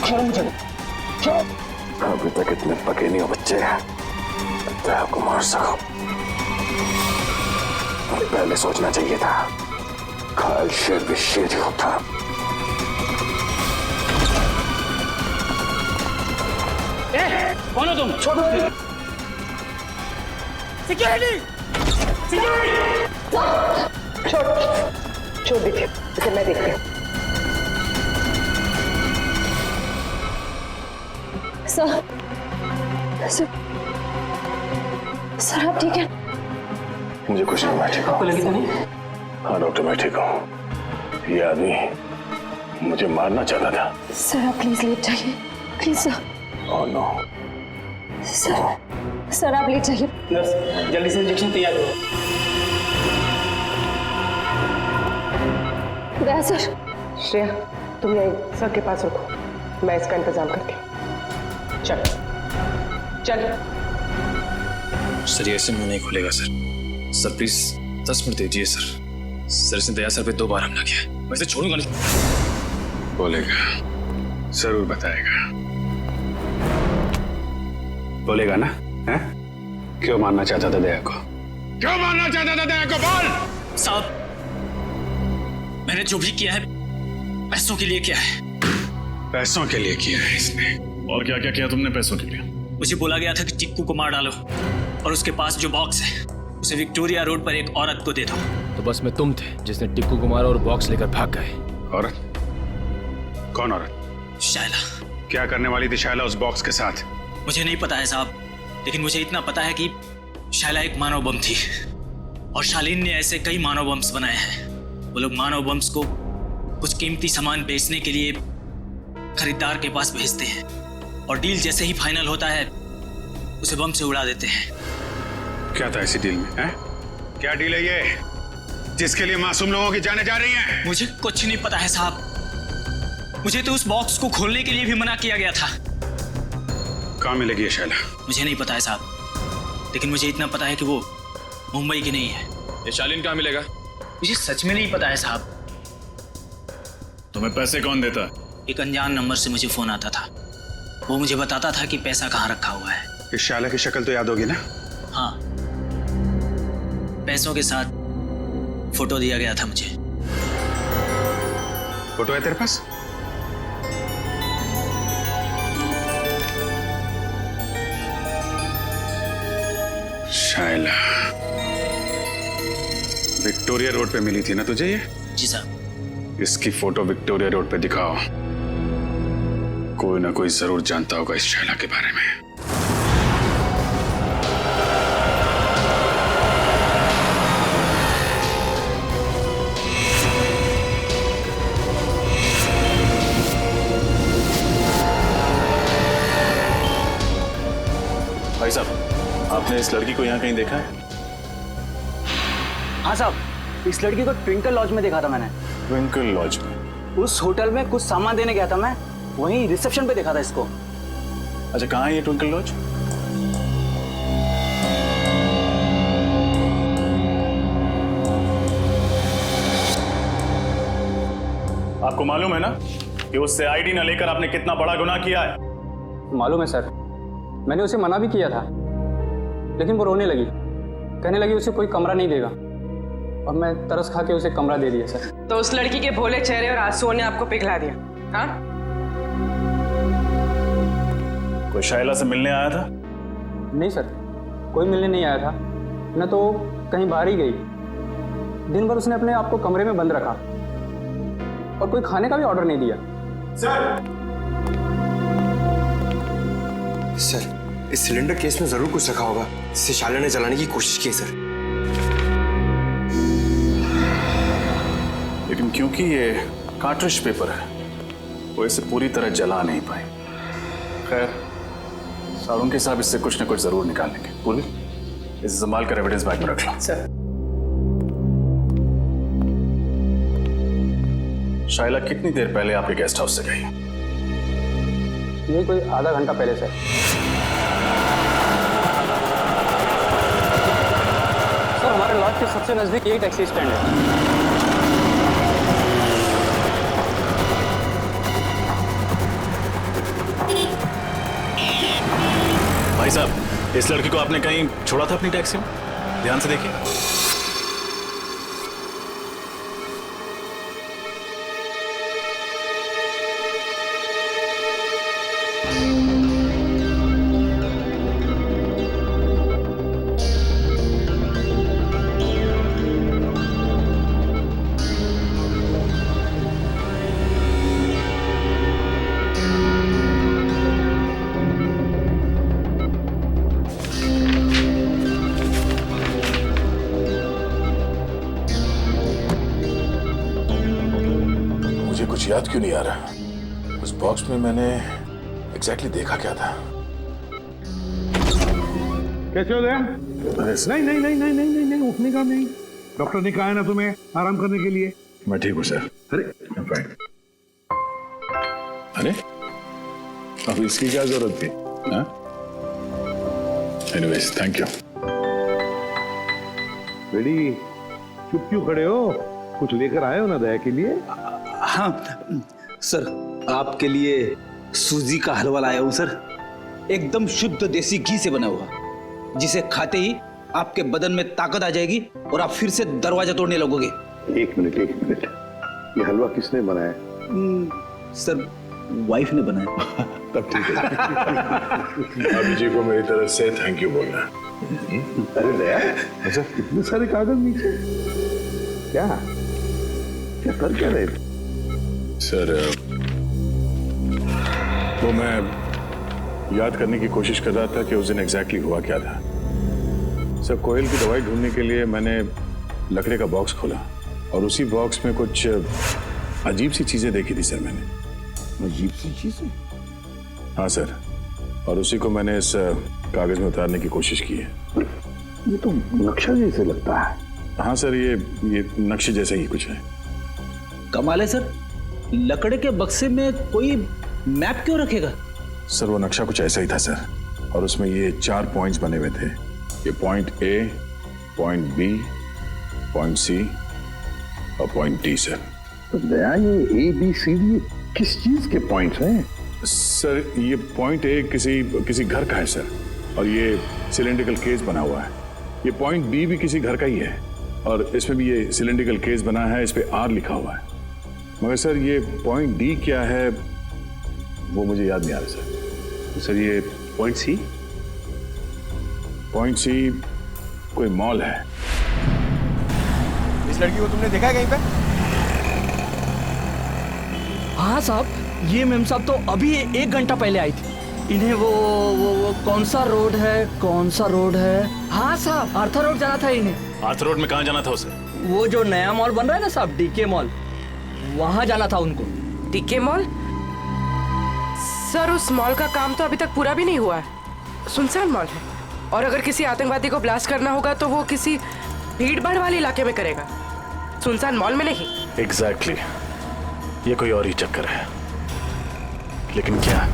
छोड़ो मुझे, छोड़ो। अभी तक इतने पके नहीं हो बच्चे, लगता है आपको मार सको। पहले सोचना चाहिए था, घायल शेर भी शेर ही होता। कौन हो तुम? छोड़ो। Security, security. छोड़ दीजिए, इसे मैं देखती हूँ। सर आप ठीक है? मुझे कुछ नहीं, मैं ठीक हूँ। आपको लगी तो नहीं? हाँ डॉक्टर, मैं ठीक हूँ। ये आदमी मुझे मारना चाहता था। सर आप प्लीज लेट जाइए, please sir. Oh no. Sir आप लेट जाइए। नर्स जल्दी से इंजेक्शन तैयार करो। गया सर। श्रेया तुम यहीं सर के पास रुको, मैं इसका इंतजाम करती हूँ। चल चल। सर ये ऐसे मुंह नहीं खुलेगा सर। सर प्लीज 10 मिनट दीजिए सर। सर इसने दया सर पे 2 बार हमला किया, वैसे छोड़ूंगा नहीं। बोलेगा, जरूर बताएगा। बोलेगा ना? है? क्यों मारना चाहता था दया को? क्यों मारना चाहता था दया को? बोल। साहब मैंने जो भी किया है पैसों के लिए किया है। पैसों के लिए किया है इसने। और क्या क्या किया तुमने पैसों के लिए? मुझे बोला गया था कि टिक्कू को मार डालो और उसके पास जो बॉक्स है उसे विक्टोरिया रोड पर एक औरत को दे दो। तो बस में तुम थे जिसने टिक्कू को मारा और बॉक्स लेकर भाग गए। औरत? कौन औरत? शायला। क्या करने वाली थी शायला उस बॉक्स के साथ? मुझे नहीं पता है साहब, लेकिन मुझे इतना पता है कि शायला एक मानव बम थी और शालीन ने ऐसे कई मानव बम्स बनाए हैं। वो लोग मानव बम्स को कुछ कीमती सामान बेचने के लिए खरीदार के पास भेजते हैं और डील जैसे ही फाइनल होता है उसे बम से उड़ा देते हैं। क्या था इसी डील में? है? क्या डील है ये जिसके लिए मासूम लोगों की जानें जा रही हैं? मुझे कुछ नहीं पता है साहब। मुझे तो उस बॉक्स को खोलने के लिए भी मना किया गया था। कहाँ मिलेगी ये शैला? मुझे नहीं पता है साहब, लेकिन मुझे इतना पता है कि वो मुंबई की नहीं है। ये शालीन कहाँ मिलेगा? मुझे सच में नहीं पता है साहब। तुम्हें पैसे कौन देता? एक अनजान नंबर से मुझे फोन आता था, वो मुझे बताता था कि पैसा कहाँ रखा हुआ है। इस शाला की शक्ल तो याद होगी ना? हाँ, पैसों के साथ फोटो दिया गया था मुझे। फोटो है तेरे पास? शायला विक्टोरिया रोड पे मिली थी ना तुझे ये? जी साहब। इसकी फोटो विक्टोरिया रोड पे दिखाओ, कोई ना कोई जरूर जानता होगा इस शायला के बारे में। भाई साहब, आपने इस लड़की को यहाँ कहीं देखा है? हाँ साहब, इस लड़की को ट्विंकल लॉज में देखा था मैंने। ट्विंकल लॉज में? उस होटल में कुछ सामान देने गया था मैं, वहीं रिसेप्शन पे देखा था इसको। अच्छा, कहाँ है ये ट्विंकल लॉज? आपको मालूम है ना कि उससे आईडी न लेकर आपने कितना बड़ा गुनाह किया है? मालूम है सर, मैंने उसे मना भी किया था, लेकिन वो रोने लगी, कहने लगी उसे कोई कमरा नहीं देगा, और मैं तरस खा के उसे कमरा दे दिया सर। तो उस लड़की के भोले चेहरे और आंसुओं ने आपको पिघला दिया? हाँ? कोई शायला से मिलने आया था? नहीं सर, कोई मिलने नहीं आया था, न तो कहीं बाहर ही गई। दिन भर उसने अपने आप को कमरे में बंद रखा और कोई खाने का भी ऑर्डर नहीं दिया। सर, इस सिलेंडर केस में जरूर कुछ रखा होगा, जिसे शायला ने जलाने की कोशिश की सर। लेकिन क्योंकि ये कार्ट्रिज पेपर है, वो इसे पूरी तरह जला नहीं पाए। खैर, सारुण के साहब इससे कुछ न कुछ जरूर निकाल लेंगे। पूरी इसे संभाल कर एविडेंस बैग में रख लो। सर। शायला कितनी देर पहले आपके गेस्ट हाउस से गई? ये कोई आधा घंटा पहले सर। सर, हमारे लॉज के सबसे नजदीक यही टैक्सी स्टैंड है। इस लड़की को आपने कहीं छोड़ा था अपनी टैक्सी में? ध्यान से देखिए। कुछ याद क्यों नहीं आ रहा? उस बॉक्स में मैंने एग्जैक्टली देखा क्या था? कैसे हो गया? नहीं नहीं नहीं नहीं नहीं नहीं उठने का नहीं। डॉक्टर ने कहा है ना तुम्हें आराम करने के लिए। मैं ठीक हूँ सर। अरे अरे अब इसकी क्या जरूरत थी? Anyways thank you. बेटी चुप क्यों खड़े हो? कुछ लेकर आए हो ना दया के लिए? हाँ सर, आपके लिए सूजी का हलवा लाया हूं सर, एकदम शुद्ध देसी घी से बना हुआ, जिसे खाते ही आपके बदन में ताकत आ जाएगी और आप फिर से दरवाजा तोड़ने लगोगे। एक मिनट, ये हलवा किसने बनाया? सर वाइफ ने बनाया। तब ठीक है। अभी जी को मेरी तरफ से थैंक यू बोलना। अरे दया, अच्छा इतने सारे कागज नीचे क्या कर क्या रहे? सर वो मैं याद करने की कोशिश कर रहा था कि उस दिन एग्जैक्टली हुआ क्या था। सर कोयल की दवाई ढूंढने के लिए मैंने लकड़े का बॉक्स खोला और उसी बॉक्स में कुछ अजीब सी चीजें देखी थी सर मैंने। अजीब सी चीजें? हाँ सर, और उसी को मैंने इस कागज में उतारने की कोशिश की है। ये तो नक्शा जैसे लगता है। हाँ सर, ये नक्शे जैसे ही कुछ है। कमाल है सर, लकड़े के बक्से में कोई मैप क्यों रखेगा? सर वो नक्शा कुछ ऐसा ही था सर, और उसमें ये 4 पॉइंट्स बने हुए थे। ये point A, point B, point C और पॉइंट डी सर। तो दया ये ए बी सी डी किस चीज के पॉइंट्स हैं? सर ये पॉइंट ए किसी घर का है सर, और ये सिलेंड्रिकल केस बना हुआ है। ये पॉइंट बी भी किसी घर का ही है और इसमें भी ये सिलेंड्रिकल केस बना है, इस पे आर लिखा हुआ है। मगर सर ये पॉइंट डी क्या है वो मुझे याद नहीं आ रहा सर। तो सर ये पॉइंट सी? पॉइंट सी कोई मॉल है। इस लड़की को तुमने देखा है कहीं पे? हाँ साहब, ये मेम साहब तो अभी 1 घंटा पहले आई थी। इन्हें वो कौन सा रोड है? हाँ साहब, आर्थर रोड जाना था इन्हें। आर्थर रोड में कहाँ जाना था उसे? वो जो नया मॉल बन रहा है ना साहब, डीके मॉल, वहाँ जाना था उनको। DK mall? सर उस मॉल का काम तो अभी तक पूरा भी नहीं हुआ है, सुनसान मॉल है, और अगर किसी आतंकवादी को ब्लास्ट करना होगा तो वो किसी भीड़ भाड़ वाले इलाके में करेगा, सुनसान मॉल में नहीं। एग्जैक्टली, ये कोई और ही चक्कर है। लेकिन क्या?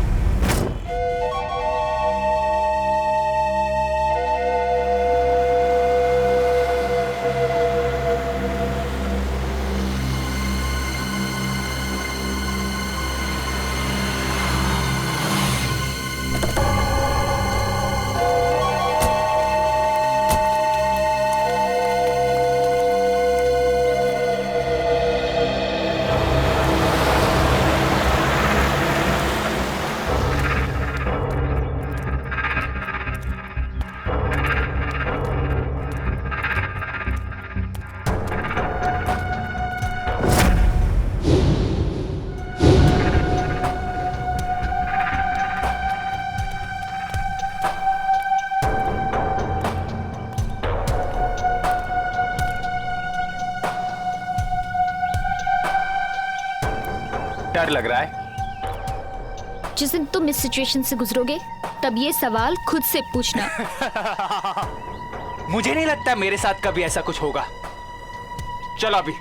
डर लग रहा है? जिस दिन तुम इस सिचुएशन से गुजरोगे तब ये सवाल खुद से पूछना। मुझे नहीं लगता मेरे साथ कभी ऐसा कुछ होगा। चलो अभी।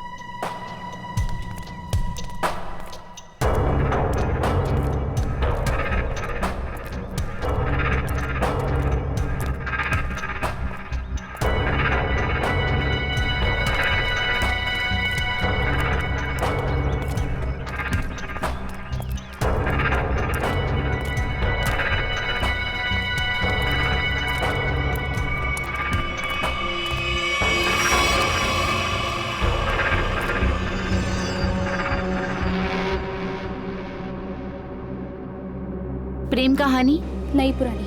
प्रेम कहानी? नहीं पुरानी।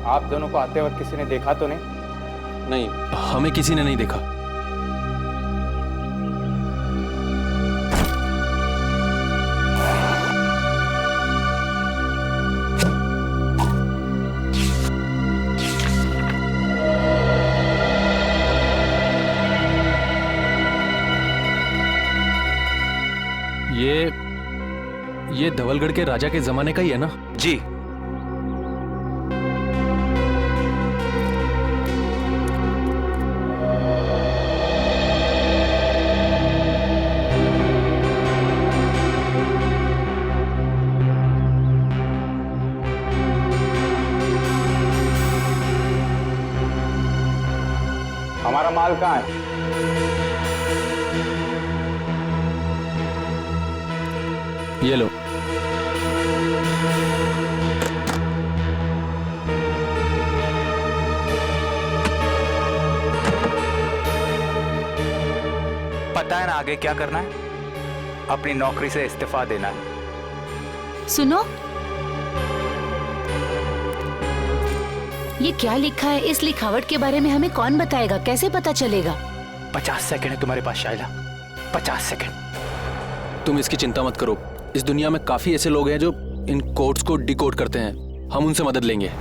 आप दोनों को आते वक्त किसी ने देखा तो नहीं? नहीं, हमें किसी ने नहीं देखा। ये धवलगढ़ के राजा के जमाने का ही है ना? जी। हमारा माल कहाँ है? ये लो। पता है ना आगे क्या करना है? अपनी नौकरी से इस्तीफा देना है। सुनो, ये क्या लिखा है? इस लिखावट के बारे में हमें कौन बताएगा? कैसे पता चलेगा? 50 सेकंड है तुम्हारे पास शाइला, 50 सेकंड। तुम इसकी चिंता मत करो। इस दुनिया में काफी ऐसे लोग हैं जो इन कोड्स को डिकोड करते हैं। हम उनसे मदद लेंगे।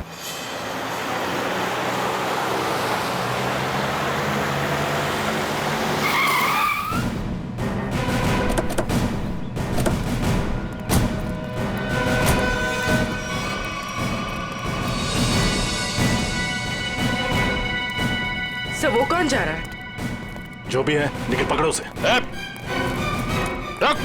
सर वो कौन जा रहा है? जो भी है, लेकिन पकड़ो उसे। रख। रख।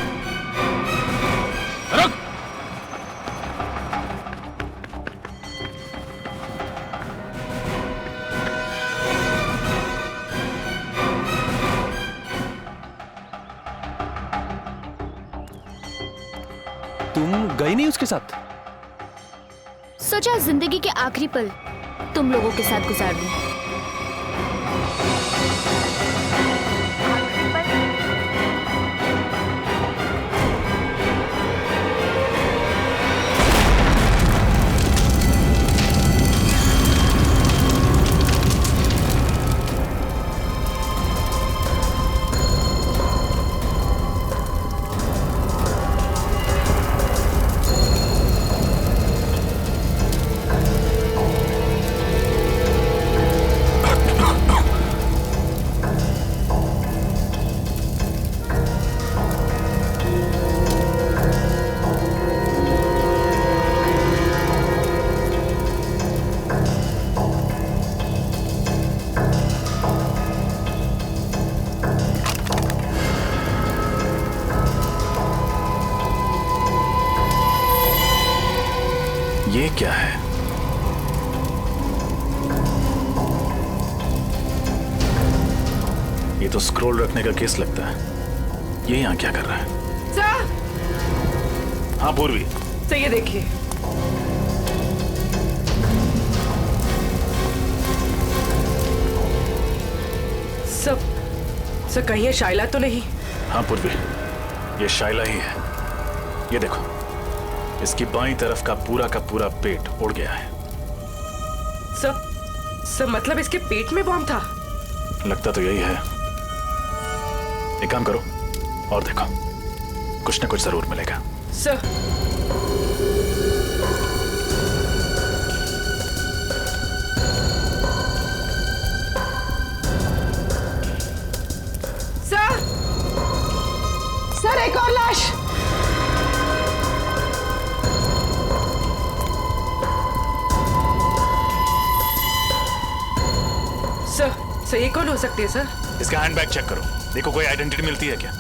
तुम गई नहीं उसके साथ? सोचा जिंदगी के आखिरी पल तुम लोगों के साथ गुजार दूं। ये क्या है? ये तो स्क्रॉल रखने का केस लगता है। ये यहाँ क्या कर रहा है? सर! हाँ पूर्वी। सर ये देखिए। सर कहीं ये शाइला तो नहीं? हाँ पूर्वी, ये शाइला ही है। ये देखो, इसकी बाईं तरफ का पूरा पेट उड़ गया है। सर मतलब इसके पेट में बॉम्ब था? लगता तो यही है। एक काम करो और देखो, कुछ न कुछ जरूर मिलेगा। सर सर एक और लाश। सर ये कौन हो सकती है सर? इसका हैंडबैग चेक करो, देखो कोई आइडेंटिटी मिलती है क्या।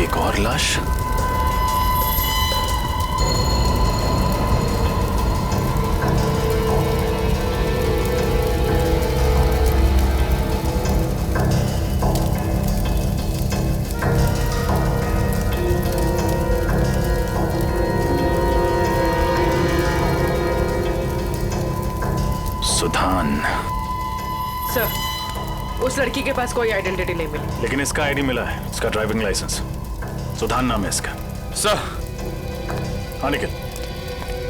एक और लाश। सुधा। सुधान। सर, उस लड़की के पास कोई आइडेंटिटी नहीं मिली। लेकिन इसका आईडी मिला है, इसका ड्राइविंग लाइसेंस। सुधान नाम है इसका। सर। हाँ निखिल।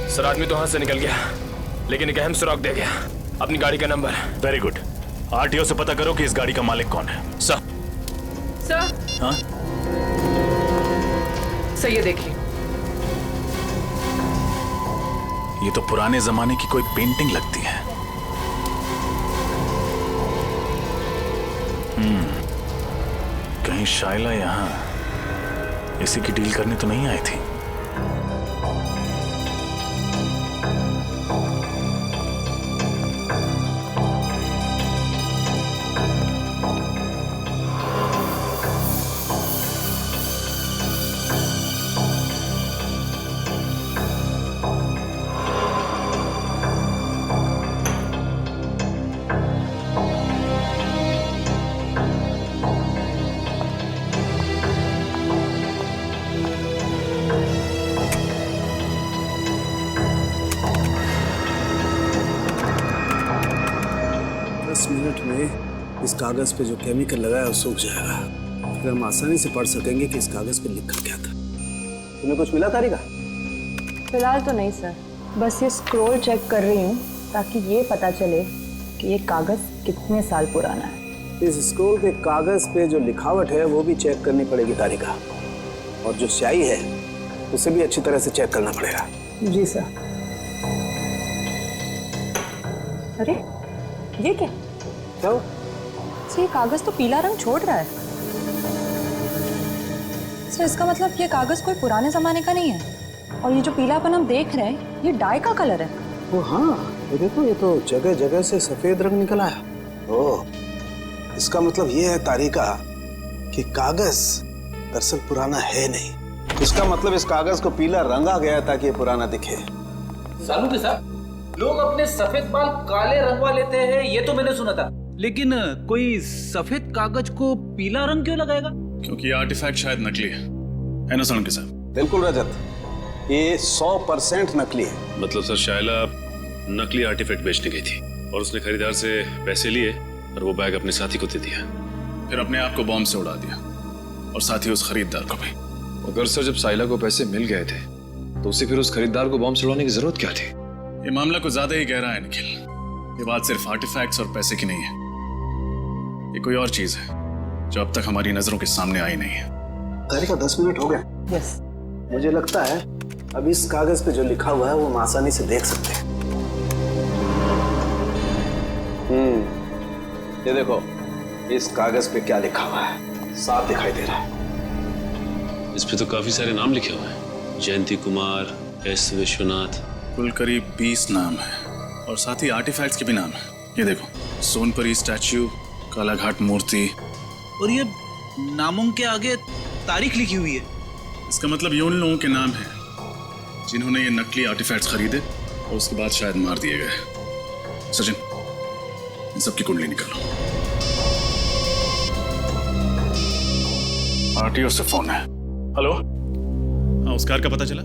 सर, आदमी तो हाथ से निकल गया, लेकिन एक अहम सुराग दे गया, अपनी गाड़ी का नंबर। Very good. आरटीओ से पता करो कि इस गाड़ी का मालिक कौन है। सर। सर। हाँ? सर, ये देखिए। ये तो पुराने जमाने की कोई पेंटिंग लगती है। कहीं शाइला यहाँ इसी की डील करने तो नहीं आई थी। मिनट में इस कागज पे जो केमिकल लगा है वो सूख जाएगा। फिर हम आसानी से पढ़ सकेंगे कि इस कागज पे लिखा क्या था। तुम्हें कुछ मिला तारिका? फिलहाल तो नहीं सर, बस ये स्क्रॉल चेक कर रही हूँ ताकि ये पता चले कि ये कागज कितने साल पुराना है। इस स्क्रॉल के कागज पे जो लिखावट है वो भी चेक करनी पड़ेगी तारिका, और जो स्याही है उसे भी अच्छी तरह से चेक करना पड़ेगा। जी सर। अरे ये क्या? क्या? ये कागज तो पीला रंग छोड़ रहा है। सर, इसका मतलब ये कागज कोई पुराने जमाने का नहीं है, और ये जो पीलापन हम देख रहे हैं ये डाई का कलर है। ओ हाँ, ये देखो, ये तो जगह जगह से सफेद रंग निकला है। ओह, इसका मतलब ये है तारिका कि कागज दरअसल पुराना है नहीं। इसका मतलब इस कागज को पीला रंगा गया ताकि ये पुराना दिखे। सालू के साथ लोग अपने सफेद बाल काले रंगवा लेते हैं, ये तो मैंने सुना था, लेकिन कोई सफेद कागज को पीला रंग क्यों लगाएगा? क्योंकि ये आर्टिफैक्ट शायद नकली है ना सालू के साथ? बिल्कुल रजत, ये 100% नकली है। मतलब सर, शाइला नकली आर्टिफैक्ट बेचने गई थी और उसने खरीदार से पैसे लिए और वो बैग अपने साथी को दे दिया, फिर अपने आप को बॉम्ब से उड़ा दिया और साथ ही उस खरीदार को भी। अगर सर जब साइला को पैसे मिल गए थे तो उसे फिर उस खरीदार को बॉम्ब से उड़ाने की जरूरत क्या थी? ये मामला कुछ ज्यादा ही गहरा है निखिल। ये बात सिर्फ आर्टिफैक्ट्स और पैसे की नहीं है, ये कोई और चीज है जो अब तक हमारी नजरों के सामने आई नहीं है। तारिका 10 मिनट हो गए। यस। मुझे लगता है अब इस कागज पे जो लिखा हुआ है वो हम आसानी से देख सकते हैं। ये देखो, इस कागज पे क्या लिखा हुआ है, साफ दिखाई दे रहा है। इस पे तो काफी सारे नाम लिखे हुए हैं, जयंती कुमार, एस विश्वनाथ। कुल करीब 20 नाम है और साथ ही आर्टिफैक्ट्स के भी नाम है। ये देखो, सोनपरी स्टैच्यू, कालाघाट मूर्ति, और ये नामों के आगे तारीख लिखी हुई है। इसका मतलब ये उन लोगों के नाम है जिन्होंने ये नकली आर्टिफैक्ट्स खरीदे और उसके बाद शायद मार दिए गए। सचिन, इन सबकी कुंडली निकालो। आरटीओ से फोन है। हेलो, हाँ, उस कार का पता चला?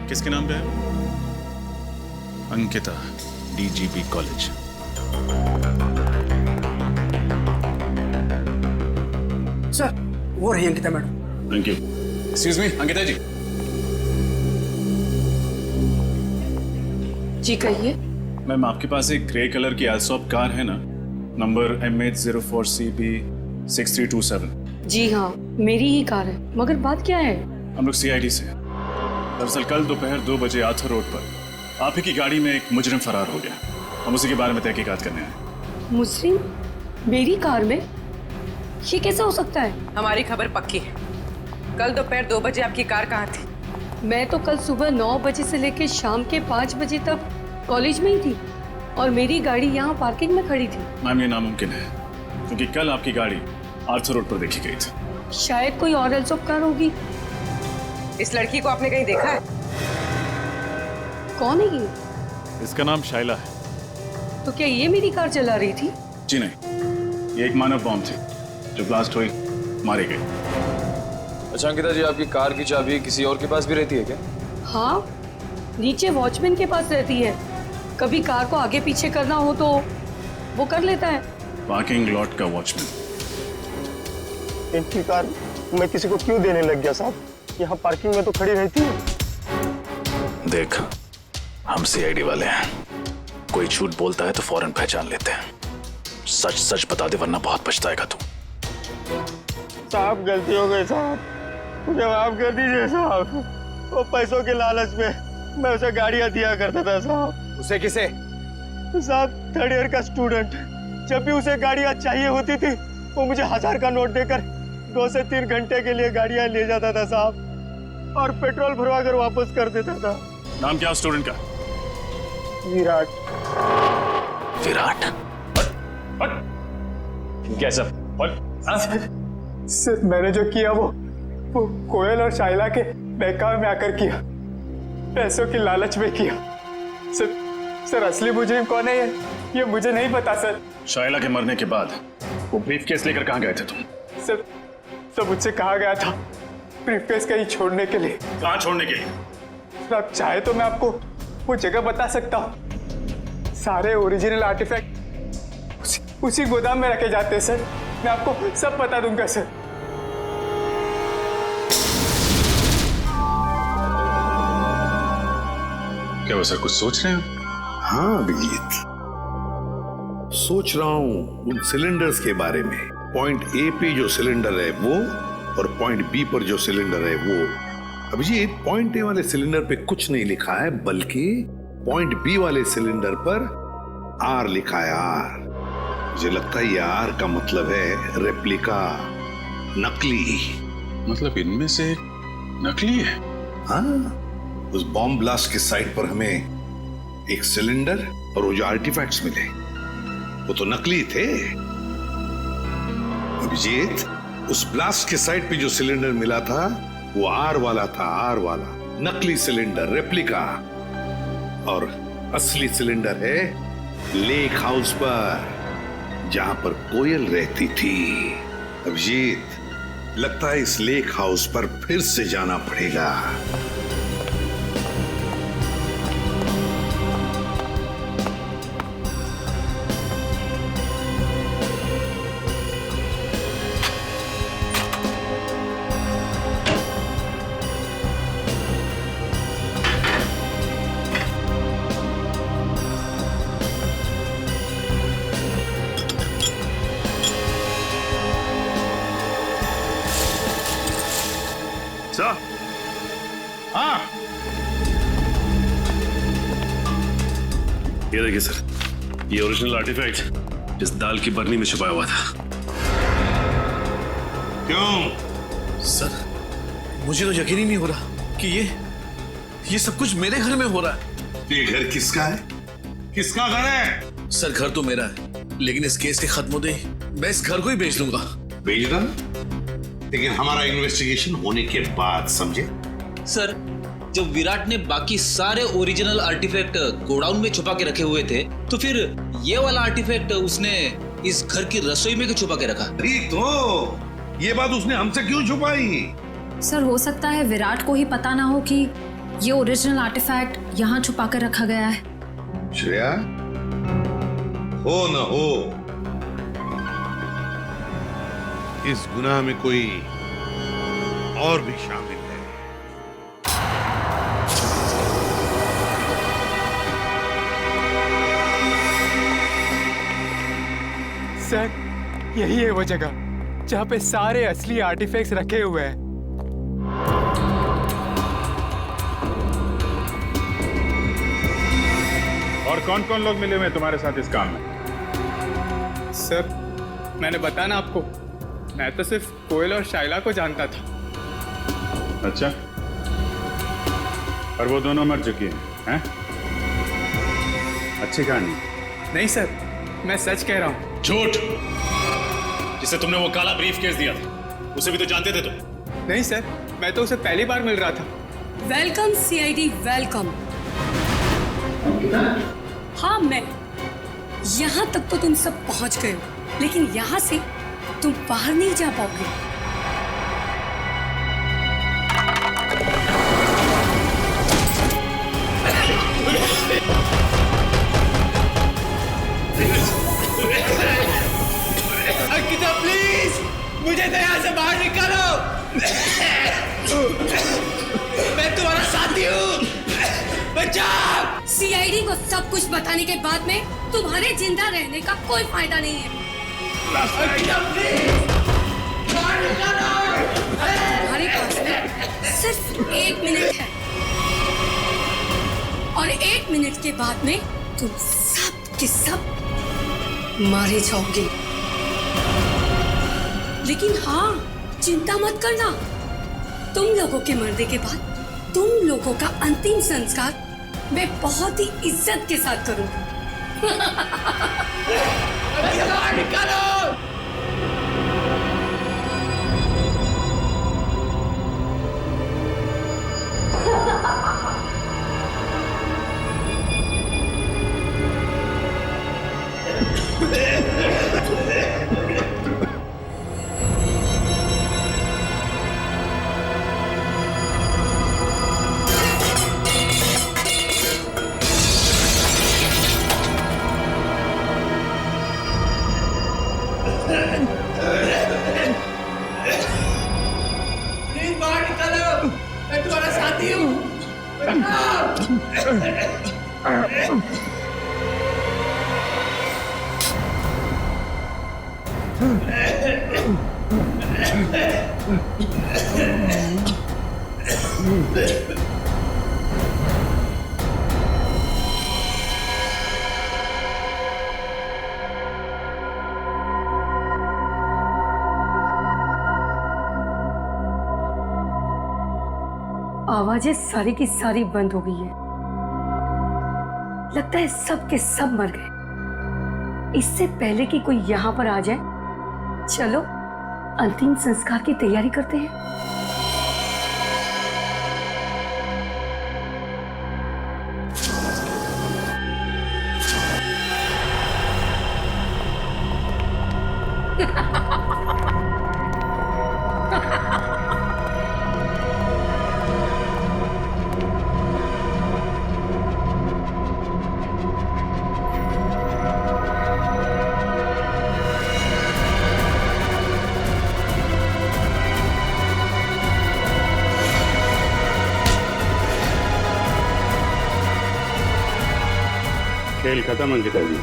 किसके नाम पे है? Ankita, DGP college. सर, वो रही Ankita madam. Thank you. Excuse me, Ankita ji. जी कहिए। मैम, आपके पास एक ग्रे कलर की एल्सॉप कार है ना, नंबर MH04CB6327? जी हाँ, मेरी ही कार है, मगर बात क्या है? हम लोग CID से। दरअसल कल दोपहर 2 बजे आर्थर रोड पर आप ही की गाड़ी में एक मुजरिम फरार हो गया। हम उसी के बारे में तहकीकात करने आए। मुजरिम मेरी कार में? ये कैसा हो सकता है? हमारी खबर पक्की है। कल दोपहर 2 बजे आपकी कार कहाँ थी? मैं तो कल सुबह 9 बजे से लेकर शाम के 5 बजे तक कॉलेज में ही थी और मेरी गाड़ी यहाँ पार्किंग में खड़ी थी। मैम, ये नामुमकिन है क्योंकि कल आपकी गाड़ी आर्थर रोड पर देखी गई थी। शायद कोई और एल्सॉप कार होगी। इस लड़की को आपने कहीं देखा है? कौन है ये? इसका नाम शाइला है। तो क्या ये मेरी कार चला रही थी? जी नहीं, ये एक मानव बॉम्ब थी जो ब्लास्ट हुई, मारी गई। अच्छा अंकिता जी, आपकी कार की चाबी किसी और के पास भी रहती है क्या? हाँ, नीचे वॉचमैन के पास रहती है। कभी कार को आगे पीछे करना हो तो वो कर लेता है। पार्किंग लॉट का वॉचमैन। इनकी कार मैं किसी को क्यों देने लग गया साहब? यहाँ पार्किंग में तो खड़ी रहती है। देख, हम सीआईडी वाले हैं, कोई झूठ बोलता है तो फौरन पहचान लेते हैं। सच सच बता दे वरना बहुत पछताएगा तू। साहब गलती हो गई साहब, मुझे माफ कर दीजिए साहब। वो पैसों के लालच में मैं उसे गाड़ियां दिया करता था साहब। उसे किसे? साहब, 3rd ईयर का स्टूडेंट। जब भी उसे गाड़ियां चाहिए होती थी वो मुझे 1000 का नोट देकर 2 से 3 घंटे के लिए गाड़ियां ले जाता था साहब, और पेट्रोल भरवा कर वापस कर देता था। नाम क्या स्टूडेंट का? विराट। विराट? कैसा? सर, मैंने जो किया वो कोयल और शाइला के बहकावे में आकर किया, पैसों की लालच में किया। सर असली मुजरिम कौन है ये मुझे नहीं पता सर। शाइला के मरने के बाद वो ब्रीफकेस लेकर कहाँ गए थे तुम? सर मुझसे कहा गया था ब्रीफकेस कहीं छोड़ने के लिए। कहाँ छोड़ने के लिए? सर आप चाहे तो मैं आपको वो जगह बता सकता हूँ। सारे ओरिजिनल आर्टिफैक्ट उसी गोदाम में रखे जाते हैं सर। मैं आपको सब बता दूंगा सर। क्या वो सर कुछ सोच रहे हैं? हाँ अभिजीत, सोच रहा हूं उन सिलेंडर्स के बारे में। पॉइंट ए पे जो सिलेंडर है वो, और पॉइंट बी पर जो सिलेंडर है वो। अभिजीत, पॉइंट ए वाले सिलेंडर पे कुछ नहीं लिखा है, बल्कि पॉइंट बी वाले सिलेंडर पर आर लिखा है, आर। मुझे लगता है ये आर का मतलब है रेप्लिका, नकली। मतलब इनमें से नकली है? हाँ, उस बॉम्ब ब्लास्ट के साइट पर हमें एक सिलेंडर और वो जो आर्टिफैक्ट्स मिले वो तो नकली थे। अभिजीत, उस ब्लास्ट के साइट पे जो सिलेंडर मिला था वो आर वाला था, आर वाला नकली सिलेंडर, रेप्लिका। और असली सिलेंडर है लेक हाउस पर, जहां पर कोयल रहती थी। अभिजीत, लगता है इस लेक हाउस पर फिर से जाना पड़ेगा। हाँ, ये देखिए सर, ये ओरिजिनल आर्टिफैक्ट जिस दाल की बरनी में छुपाया हुआ था। क्यों? सर, मुझे तो यकीन ही नहीं हो रहा कि ये सब कुछ मेरे घर में हो रहा है। ये घर किसका है? किसका घर है? सर, घर तो मेरा है, लेकिन इस केस के खत्म होते ही मैं इस घर को ही बेच दूंगा। बेचना? लेकिन हमारा इन्वेस्टिगेशन होने के बाद, समझे? सर, जब विराट ने बाकी सारे ओरिजिनल आर्टिफैक्ट गोडाउन में छुपा के रखे हुए थे, तो फिर ये वाला आर्टिफैक्ट उसने इस घर की रसोई में क्यों छुपा के रखा? ठीक तो, ये बात उसने हमसे क्यों छुपाई? सर, हो सकता है विराट को ही पता ना हो कि ये ओरिजिनल आर्टिफैक्ट यहाँ छुपा कर रखा गया है। श्रेया, हो न हो, इस गुनाह में कोई और भी शामिल है। सर, यही है वो जगह जहाँ पे सारे असली आर्टिफैक्ट्स रखे हुए हैं। और कौन कौन लोग मिले हुए तुम्हारे साथ इस काम में? सर, मैंने बताया ना आपको, मैं तो सिर्फ कोयल और शाइला को जानता था। अच्छा, और वो दोनों मर चुकी हैं? अच्छी कहानी। नहीं सर, मैं सच कह रहा हूँ। झूठ! जिसे तुमने वो काला ब्रीफकेस दिया था, उसे भी तो जानते थे तुम? नहीं सर, मैं तो उसे पहली बार मिल रहा था। Welcome CID, welcome. हाँ, मैं यहाँ तक तो तुम सब पहुँच गए हो, लेकिन यहाँ से तुम बाहर नहीं जा पाओगे। सीआईडी को सब कुछ बताने के बाद में तुम्हारे जिंदा रहने का कोई फायदा नहीं है। तुम्हारे पास में सिर्फ 1 मिनट है और 1 मिनट के बाद में तुम सब के सब मारे जाओगे। लेकिन हाँ, चिंता मत करना, तुम लोगों के मरने के बाद तुम लोगों का अंतिम संस्कार मैं बहुत ही इज्जत के साथ करूंगी। आवाजें सारी की सारी बंद हो गई है। लगता है सब के सब मर गए। इससे पहले कि कोई यहाँ पर आ जाए, चलो अंतिम संस्कार की तैयारी करते हैं। खेल खत्म अंकिता जी।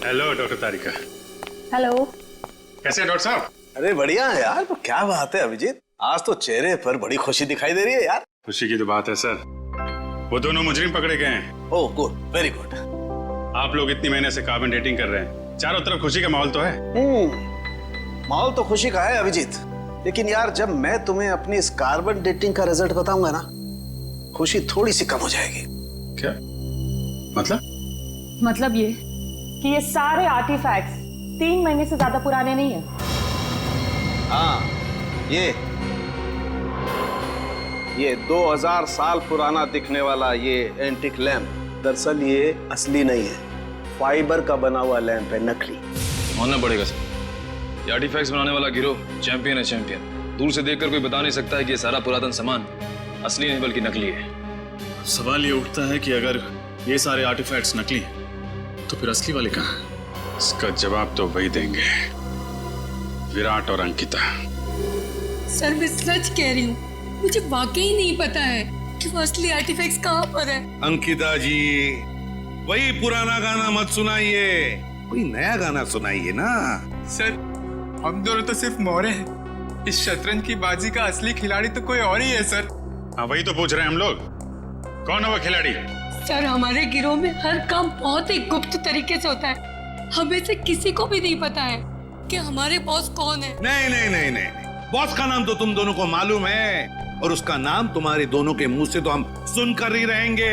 हेलो डॉक्टर तारिका। हेलो। कैसे हैं डॉक्टर साहब? अरे बढ़िया है यार। तो क्या बात है अभिजीत, आज तो चेहरे पर बड़ी खुशी दिखाई दे रही है यार। खुशी की तो बात है सर, वो दोनों मुजरिम पकड़े गए हैं। Oh good, very good. आप लोग इतनी महीने से कार्बन डेटिंग कर रहे हैं, चारों तरफ खुशी का माहौल तो है। माहौल तो खुशी का है अभिजीत, लेकिन यार जब मैं तुम्हें अपनी इस कार्बन डेटिंग का रिजल्ट बताऊंगा ना, खुशी थोड़ी सी कम हो जाएगी। क्या मतलब ये कि ये सारे आर्टिफैक्ट्स 3 महीने से ज्यादा पुराने नहीं है। हाँ, ये 2000 साल पुराना दिखने वाला ये एंटिक लैंप दरअसल ये असली नहीं है, फाइबर का बना हुआ लैंप है, नकली। मानना पड़ेगा सर, ये आर्टिफैक्ट्स बनाने वाला गिरोह चैंपियन है, चैंपियन। दूर से देखकर कोई बता नहीं सकता है कि ये सारा पुरातन सामान असली नहीं बल्कि नकली है। सवाल ये उठता है कि अगर ये सारे आर्टिफैक्ट्स नकली हैं तो फिर असली वाले कहाँ हैं? इसका जवाब तो वही देंगे, विराट और अंकिता। सर मैं सच कह रही हूँ, मुझे वाकई नहीं पता है कि वो असली आर्टिफैक्ट्स कहाँ पर है। अंकिता जी, वही पुराना गाना मत सुनाइए, कोई नया गाना सुनाइए ना। सर हम दोनों तो सिर्फ मोहरे हैं, इस शतरंज की बाजी का असली खिलाड़ी तो कोई और ही है सर। हाँ वही तो पूछ रहे हैं हम लोग, कौन है वो खिलाड़ी? सर हमारे गिरोह में हर काम बहुत ही गुप्त तरीके से होता है, हमें से किसी को भी नहीं पता है कि हमारे बॉस कौन है। नहीं नहीं नहीं नहीं, बॉस का नाम तो तुम दोनों को मालूम है, और उसका नाम तुम्हारे दोनों के मुंह से तो हम सुनकर ही रहेंगे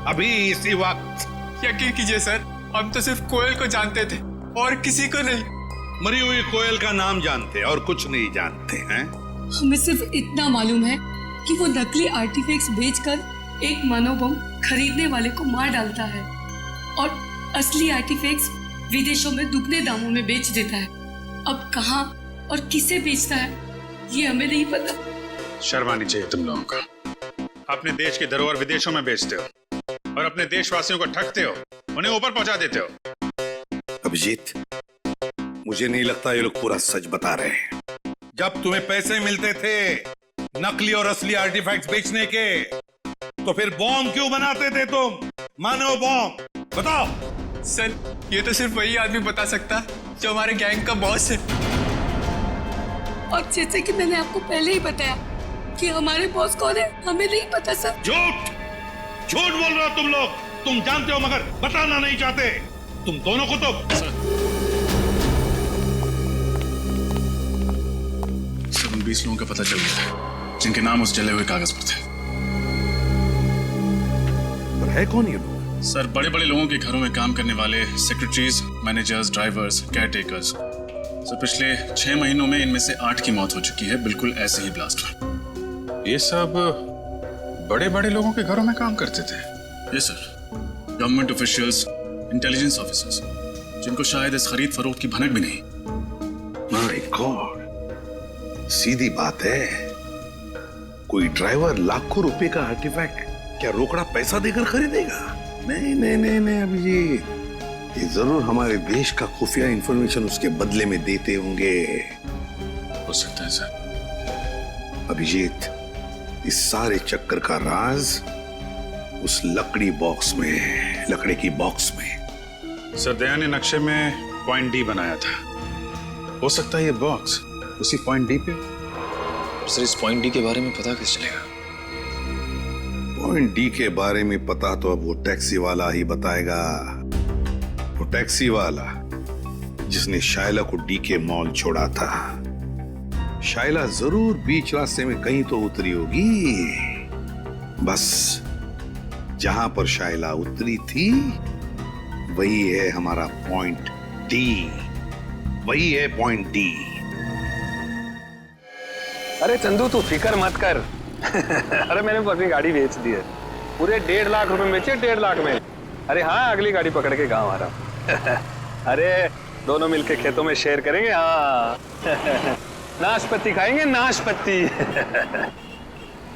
अभी इसी वक्त। यकीन कीजिए सर, हम तो सिर्फ कोयल को जानते थे और किसी को नहीं। मरी हुई कोयल का नाम जानते और कुछ नहीं जानते हैं। हमें सिर्फ इतना मालूम है कि वो नकली आर्टिफैक्ट्स बेचकर एक मनोबम खरीदने वाले को मार डालता है और असली आर्टिफैक्ट्स विदेशों में दुगने दामों में बेच देता है। अब कहाँ और किसे बेचता है ये हमें नहीं पता। शर्म आनी चाहिए तुम लोगों को। अपने देश की धरोहर विदेशों में बेचते हो और अपने देशवासियों को ठगते हो, उन्हें ऊपर पहुंचा देते हो। अभिजीत, मुझे नहीं लगता ये लोग पूरा सच बता रहे हैं। जब तुम्हें पैसे मिलते थे नकली और असली आर्टिफैक्ट्स बेचने के, तो फिर बॉम्ब क्यों बनाते थे तुम? मानो बॉम्ब, बताओ। सर, ये तो सिर्फ वही आदमी बता सकता जो हमारे गैंग का बॉस है। और जैसे कि मैंने आपको पहले ही बताया कि हमारे बॉस कौन है हमें नहीं पता सर। झूठ बोल रहे हो तुम लोग। तुम जानते हो मगर बताना नहीं चाहते। तुम दोनों को तो सर, उन 20 लोगों का पता चल गया है जिनके नाम उस जले हुए कागज पर थे। पर है कौन ये लोग? सर, बड़े बड़े लोगों के घरों में काम करने वाले secretaries, managers, drivers, caretakers. Sir, पिछले 6 महीनों में इनमें से 8 की मौत हो चुकी है, बिल्कुल ऐसे ही ब्लास्ट हुआ। ये सब बड़े बड़े लोगों के घरों में काम करते थे? Yes sir, government officials, intelligence officers, जिनको शायद इस खरीद फरोख्त की भनक भी नहीं। माय गॉड, सीधी बात है। कोई ड्राइवर लाखों रुपए का आर्टिफैक्ट क्या रोकड़ा पैसा देकर खरीदेगा? नहीं नहीं नहीं नहीं अभिजीत, ये जरूर हमारे देश का खुफिया इंफॉर्मेशन उसके बदले में देते होंगे। हो सकता है सर। अभिजीत, इस सारे चक्कर का राज उस लकड़ी बॉक्स में है, लकड़ी की बॉक्स में। सर, दया ने नक्शे में पॉइंट डी बनाया था। हो सकता है ये बॉक्स उसी पॉइंट डी पे। सर, इस पॉइंट डी के बारे में पता कैसे चलेगा? पॉइंट डी के बारे में पता तो अब वो टैक्सी वाला ही बताएगा। वो टैक्सी वाला जिसने शाइला को डी के मॉल छोड़ा था। शाइला जरूर बीच रास्ते में कहीं तो उतरी होगी। बस जहां पर शाइला उतरी थी वही है हमारा पॉइंट डी। वही है पॉइंट डी। अरे चंदू, तू फिक्र मत कर। अरे मैंने अपनी गाड़ी बेच दी है, पूरे 1.5 लाख रुपए में बेचे, 1.5 लाख में। अरे हाँ, अगली गाड़ी पकड़ के गाँव आ रहा हूँ। अरे दोनों मिलके खेतों में शेयर करेंगे। हाँ नाशपाती खाएंगे, नाशपाती।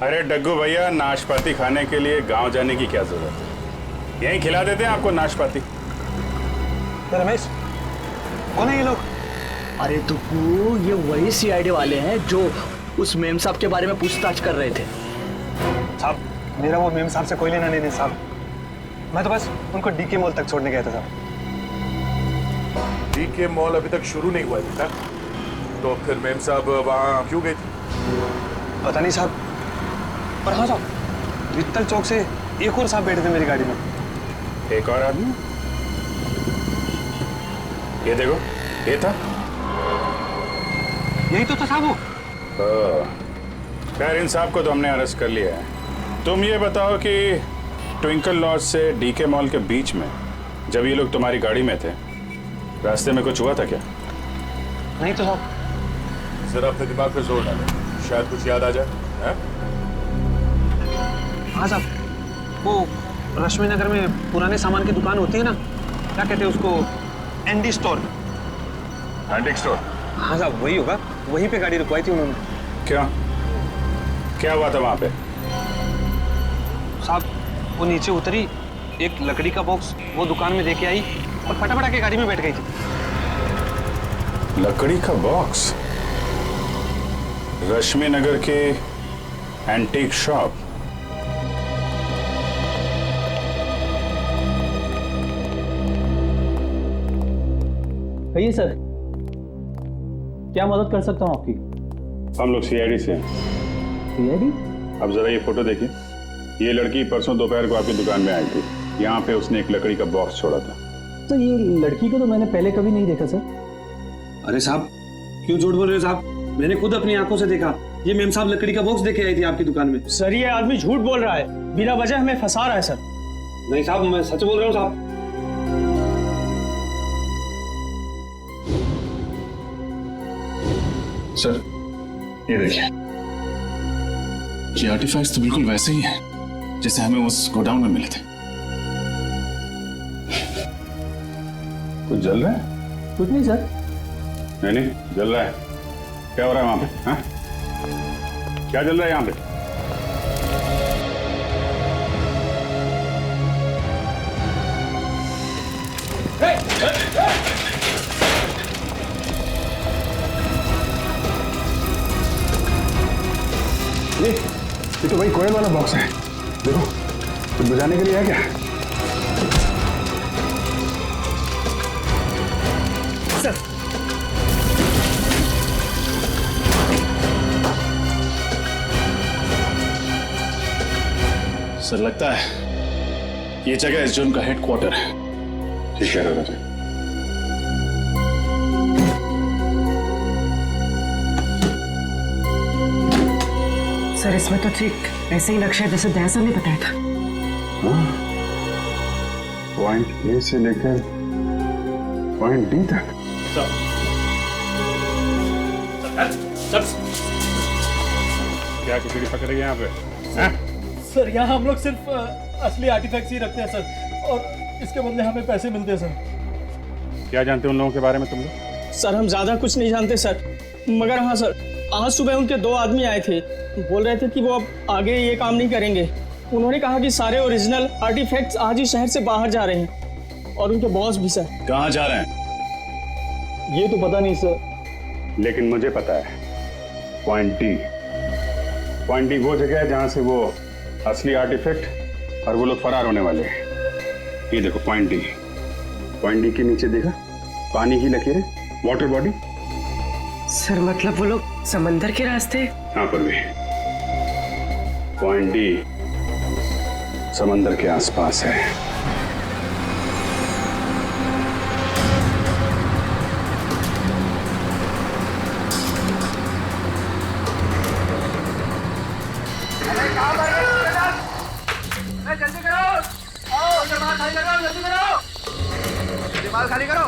अरे डग्गू भैया, नाशपाती खाने के लिए गांव जाने की क्या जरूरत है? यहीं खिला देते हैं आपको नाशपाती। रमेश, कौन है ये लोग? अरे तुक्कू, ये वही सीआईडी वाले हैं जो उस मेम साहब के बारे में पूछताछ कर रहे थे। साहब, मेरा वो मेम साहब से कोई लेना नहीं साहब। मैं तो बस उनको डीके मॉल तक छोड़ने गया था साहब। डीके मॉल अभी तक शुरू नहीं हुआ था, तो फिर मेम साहब वहाँ क्यों गए थे? पता नहीं साहब, पर हाँ साहब, वित्तल चौक से एक और साहब बैठे थे मेरी गाड़ी में। एक और आदमी? ये देखो, ये था। यही तो था साहब वो। खैर, इन साहब को तो हमने अरेस्ट कर लिया है। तुम ये बताओ कि ट्विंकल लॉज से डीके मॉल के बीच में जब ये लोग तुम्हारी गाड़ी में थे, रास्ते में कुछ हुआ था क्या? नहीं तो साहब। जरा अपने दिमाग पे जोर डालो, शायद कुछ याद आ जाए। हाँ साहब, वो रश्मि नगर में पुराने सामान की दुकान होती है ना, क्या कहते हैं उसको, एंडी स्टोर। Antique store? हाँ साहब, वही होगा। वहीं पे गाड़ी रुकवाई थी उन्होंने। क्या हुआ था वहां पे? साहब, वो नीचे उतरी, एक लकड़ी का बॉक्स वो दुकान में देके आई और फटाफट आके गाड़ी में बैठ गई थी। लकड़ी का बॉक्स? रश्मि नगर के एंटीक शॉप? कहिए सर, क्या मदद कर सकता हूँ आपकी? हम लोग सीआईडी से हैं। सीआईडी? अब जरा ये फोटो देखिए। ये लड़की परसों दोपहर को आपकी दुकान में आई थी। यहाँ पे उसने एक लकड़ी का बॉक्स छोड़ा था। तो ये लड़की को तो मैंने पहले कभी नहीं देखा सर। अरे साहब, क्यों झूठ बोल रहे हो साहब? मैंने खुद अपनी आंखों से देखा। ये मेम साहब लकड़ी का बॉक्स देके आई थी आपकी दुकान में। सर ये आदमी झूठ बोल रहा है, बिना वजह हमें फंसा रहा है सर। नहीं साहब मैं सच बोल रहा हूँ साहब। सर ये देखिए, ये आर्टिफैक्ट्स तो बिल्कुल वैसे ही हैं जैसे हमें उस गोडाउन में मिले थे। कुछ जल रहा है? कुछ नहीं सर। नहीं जल रहा है। क्या हो रहा है वहां पे? हाँ? क्या जल रहा है यहाँ पे? ये तो भाई कोयल वाला बॉक्स है। देखो कुछ बजाने के लिए है क्या? सर सर लगता है ये जगह इस जोन का हेडक्वार्टर है। ठीक है राजा। सर इसमें तो ठीक ऐसे ही नक्शा है जैसे दया सर ने बताया था। पॉइंट ए से लेकर पॉइंट डी तक। क्या किसी की पकड़ रही है यहाँ पे? सर यहाँ हम लोग सिर्फ असली आर्टिफैक्ट्स ही रखते हैं सर, और इसके बदले हमें पैसे मिलते हैं सर। क्या जानते हो उन लोगों के बारे में तुम लोग? सर हम ज्यादा कुछ नहीं जानते सर, मगर हाँ सर आज सुबह उनके 2 आदमी आए थे, बोल रहे थे कि वो अब आगे ये काम नहीं करेंगे। उन्होंने कहा कि सारे ओरिजिनल आर्टिफैक्ट्स आज ही शहर से बाहर जा रहे हैं, और उनके बॉस भी सर। कहाँ जा रहे हैं ये तो पता नहीं सर। लेकिन मुझे पता है, पॉइंट डी। पॉइंट डी वो जगह है जहां से वो असली आर्टिफैक्ट और वो लोग फरार होने वाले हैं। ये देखो पॉइंट डी। पॉइंट डी के नीचे देखा पानी की लकीरें, वाटर बॉडी। सर मतलब वो लोग समंदर के रास्ते? यहाँ पर भी पॉइंट डी समंदर के आसपास है। जल्दी करो, आओ जमात खाली करो, जल्दी करो, दिमाग खाली करो।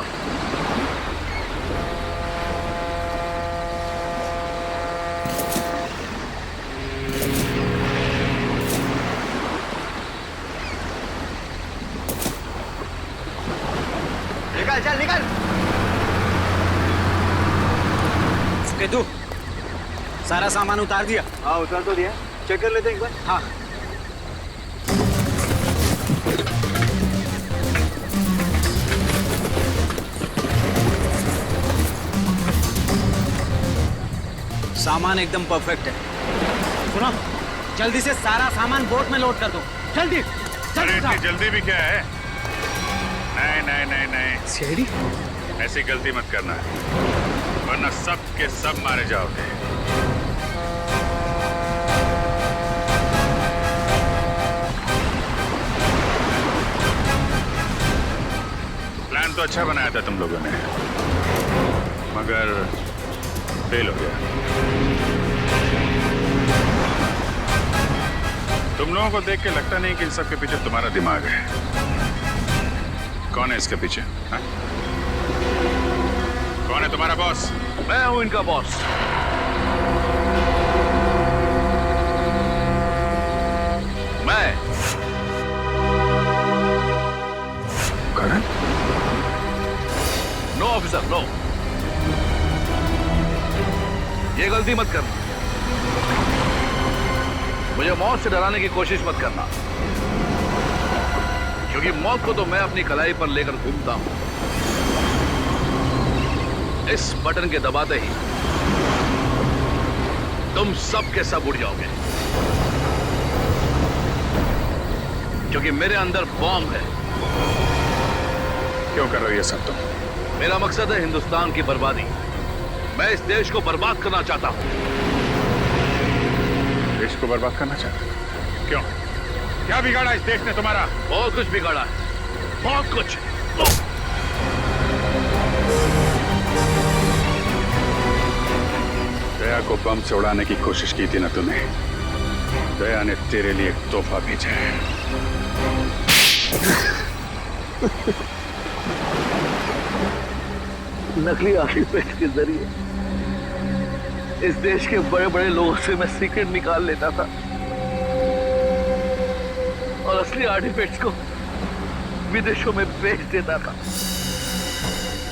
निकल चल निकल। तू सारा सामान उतार दिया? हाँ उतार तो दिया, चेक कर लेते एक बार। हाँ सामान एकदम परफेक्ट है। सुनो जल्दी से सारा सामान बोट में लोड कर दो, जल्दी। अरे इतनी जल्दी भी क्या है? नहीं नहीं नहीं नहीं सीढ़ी ऐसी गलती मत करना, वरना सब के सब मारे जाओगे। प्लान तो अच्छा बनाया था तुम लोगों ने, मगर फेल हो गया। तुम लोगों को देख के लगता नहीं कि इन सब के पीछे तुम्हारा दिमाग है। कौन है इसके पीछे? हा? कौन है तुम्हारा बॉस? मैं हूं इनका बॉस। मैं करण? नो ऑफिसर नो, ये गलती मत करना। मुझे मौत से डराने की कोशिश मत करना, क्योंकि मौत को तो मैं अपनी कलाई पर लेकर घूमता हूं। इस बटन के दबाते ही तुम सब के सब उड़ जाओगे, क्योंकि मेरे अंदर बॉम्ब है। क्यों कर रहे हो ये सब तुम? मेरा मकसद है हिंदुस्तान की बर्बादी। मैं इस देश को बर्बाद करना चाहता हूं। देश को बर्बाद करना चाहते हो? क्यों? क्या बिगाड़ा इस देश ने तुम्हारा? बहुत कुछ बिगाड़ा है, बहुत कुछ। दया को बम से उड़ाने की कोशिश की थी ना तूने? दया ने तेरे लिए एक तोहफा भेजा है। नकली आर्टिफैक्ट के जरिए इस देश के बड़े बड़े लोगों से मैं सीक्रेट निकाल लेता था और असली आर्टिफैक्ट्स को विदेशों में बेच देता था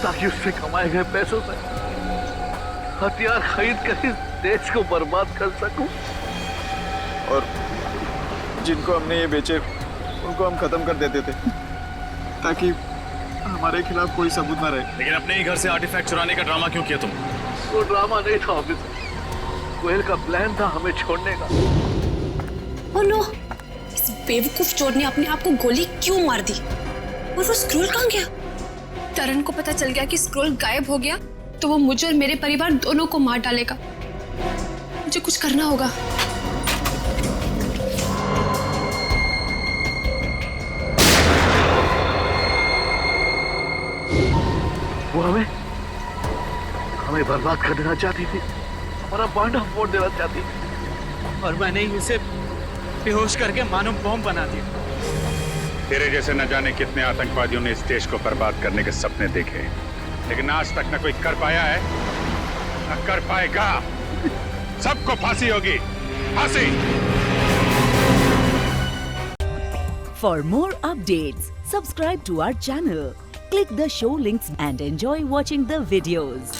ताकि उससे कमाए गए पैसों से हथियार खरीद कर इस देश को बर्बाद कर सकूं। और जिनको हमने ये बेचे उनको हम खत्म कर देते थे ताकि हमारे खिलाफ कोई सबूत ना रहे। लेकिन अपने ही घर से आर्टिफैक्ट चुराने का ड्रामा क्यों किया तुम? वो ड्रामा नहीं था ऑफिसर, कोयल का प्लान था हमें छोड़ने का। ओह नो, इस बेवकूफ चोर ने अपने आप को गोली क्यों मार दी? और वो स्क्रोल कहाँ गया? तरन को पता चल गया कि स्क्रोल गायब हो गया तो वो मुझे और मेरे परिवार दोनों को मार डालेगा। मुझे कुछ करना होगा। वो हमें बर्बाद कर देना चाहती थी, हमारा बांधा फोड़ देना चाहती थी। और मैंने ही उसे बेहोश करके मानव बम बना दिया। तेरे जैसे न जाने कितने आतंकवादियों ने इस देश को बर्बाद करने के सपने देखे, लेकिन आज तक न कोई कर पाया है न कर पाएगा। सबको फांसी होगी, फांसी। For more updates, subscribe to our channel, click the show links and enjoy watching the videos.